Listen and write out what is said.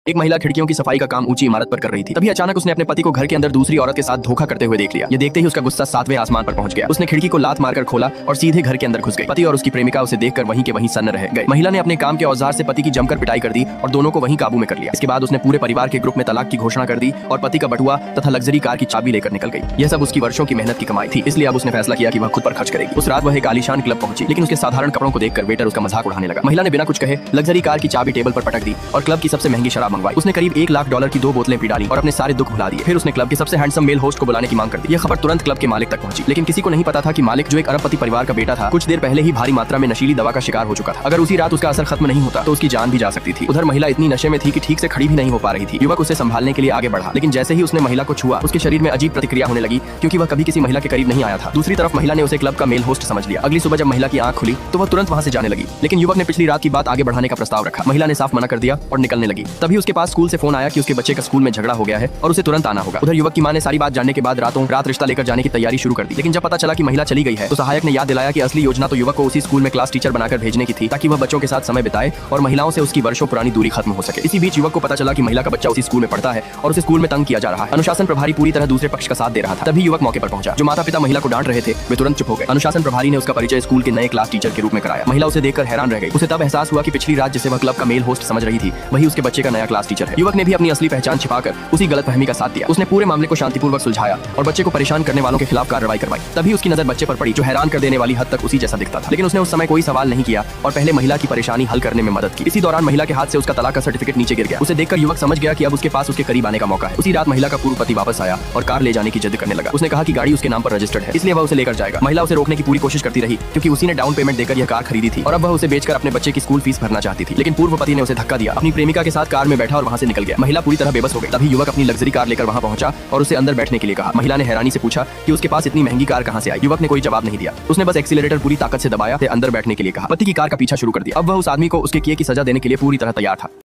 एक महिला खिड़कियों की सफाई का काम ऊंची इमारत पर कर रही थी। तभी अचानक उसने अपने पति को घर के अंदर दूसरी औरत के साथ धोखा करते हुए देख लिया। ये देखते ही उसका गुस्सा 7वें आसमान पर पहुंच गया। उसने खिड़की को लात मारकर खोला और सीधे घर के अंदर घुस गई। पति और उसकी प्रेमिका उसे देखकर वहीं के वहीं सन्न रह गए। महिला ने अपने काम के औजार से पति की जमकर पिटाई कर दी और दोनों को वहीं काबू में कर लिया। इसके बाद उसने पूरे परिवार के ग्रुप में तलाक की घोषणा कर दी और पति का बटुआ तथा लग्जरी कार की चाबी लेकर निकल गई। यह सब उसकी वर्षों की मेहनत की कमाई थी, इसलिए अब उसने फैसला किया कि वह खुद पर खर्च करेगी। उस रात वह एक आलीशान क्लब पहुंची, लेकिन उसके साधारण कपड़ों को देखकर वेटर उसका मजाक उड़ाने लगा। महिला ने बिना कुछ कहे लग्जरी कार की चाबी टेबल पर पटक दी और क्लब की सबसे महंगी शराब मंगवाई। उसने करीब $1 लाख की 2 बोतलें पी डाली और अपने सारे दुख भुला दिए। फिर उसने क्लब के सबसे हैंडसम मेल होस्ट को बुलाने की मांग कर दी। यह खबर तुरंत क्लब के मालिक तक पहुंची, लेकिन किसी को नहीं पता था कि मालिक, जो एक अरबपति परिवार का बेटा था, कुछ देर पहले ही भारी मात्रा में नशीली दवा का शिकार हो चुका था। अगर उसी रात उसका असर खत्म नहीं होता तो उसकी जान भी जा सकती थी। उधर महिला इतनी नशे में थी कि ठीक से खड़ी भी नहीं हो पा रही थी। युवक उसे संभालने के लिए आगे बढ़ा, लेकिन जैसे ही उसने महिला को छुआ, उसके शरीर में अजीब प्रतिक्रिया होने लगी, क्योंकि वह कभी किसी महिला के करीब नहीं आया था। दूसरी तरफ महिला ने उसे क्लब का मेल होस्ट समझ लिया। अगली सुबह जब महिला की आंख खुली तो वह तुरंत वहां से जाने लगी, लेकिन युवक ने पिछली रात की बात आगे बढ़ाने का प्रस्ताव रखा। महिला ने साफ मना कर दिया और निकलने लगी। तभी उसके पास स्कूल से फोन आया कि उसके बच्चे का स्कूल में झगड़ा हो गया है और उसे तुरंत आना होगा। उधर युवक की मां ने सारी बात जानने के बाद रातों रात रिश्ता लेकर जाने की तैयारी शुरू कर दी। लेकिन जब पता चला कि महिला चली गई है तो सहायक ने याद दिलाया कि असली योजना तो युवक को उसी स्कूल में क्लास टीचर बनाकर भेजने की थी, ताकि वह बच्चों के साथ समय बिताए और महिलाओं से उसकी वर्षों पुरानी दूरी खत्म हो सके। इसी बीच युवक को पता चला कि महिला का बच्चा उसी स्कूल में पढ़ता है और उसे स्कूल में तंग किया जा रहा है। अनुशासन प्रभारी पूरी तरह दूसरे पक्ष का साथ दे रहा था। तभी युवक मौके पर पहुंचा। जो माता पिता महिला को डांट रहे थे वे तुरंत चुप हो गए। अनुशासन प्रभारी ने उसका परिचय स्कूल के नए क्लास टीचर के रूप में कराया। महिला उसे देखकर हैरान रह गई। उसे तब एहसास हुआ कि पिछली रात जिसे वह क्लब का मेल होस्ट समझ रही थी, वही उसके बच्चे का नया क्लास टीचर है। युवक ने भी अपनी असली पहचान छिपाकर उसी गलतफहमी का साथ दिया। उसने पूरे मामले को शांतिपूर्वक सुलझाया और बच्चे को परेशान करने वालों के खिलाफ कार्रवाई करवाई। तभी उसकी नजर बच्चे पर पड़ी, जो हैरान कर देने वाली हद तक उसी जैसा दिखता था। लेकिन उसने उस समय कोई सवाल नहीं किया और पहले महिला की परेशानी हल करने में मदद की। इसी दौरान महिला के हाथ से उसका तलाक का सर्टिफिकेट नीचे गिर गया। उसे देखकर युवक समझ गया कि अब उसके पास उसके करीब आने का मौका है। उसी रात महिला का पूर्व पति वापस आया और कार ले जाने की जिद करने लगा। उसने कहा कि गाड़ी उसके नाम पर रजिस्टर्ड है, इसलिए वह उसे लेकर जाएगा। महिला उसे रोकने की पूरी कोशिश करती रही, क्योंकि उसी ने डाउन पेमेंट देकर यह कार खरीदी थी और अब वह उसे बेचकर अपने बच्चे की स्कूल फीस भरना चाहती थी। लेकिन पूर्व पति ने उसे धक्का दिया, अपनी प्रेमिका के साथ कार में बैठा और वहां से निकल गया। महिला पूरी तरह बेबस हो गई। तभी युवक अपनी लग्जरी कार लेकर वहां पहुंचा और उसे अंदर बैठने के लिए कहा। महिला ने हैरानी से पूछा कि उसके पास इतनी महंगी कार कहां से आई। युवक ने कोई जवाब नहीं दिया। उसने बस एक्सीलरेटर पूरी ताकत से दबाया, अंदर बैठने के लिए कहा। पति की कार का पीछा शुरू कर दिया। अब वह उस आदमी को उसके किए की सजा देने के लिए पूरी तरह तैयार था।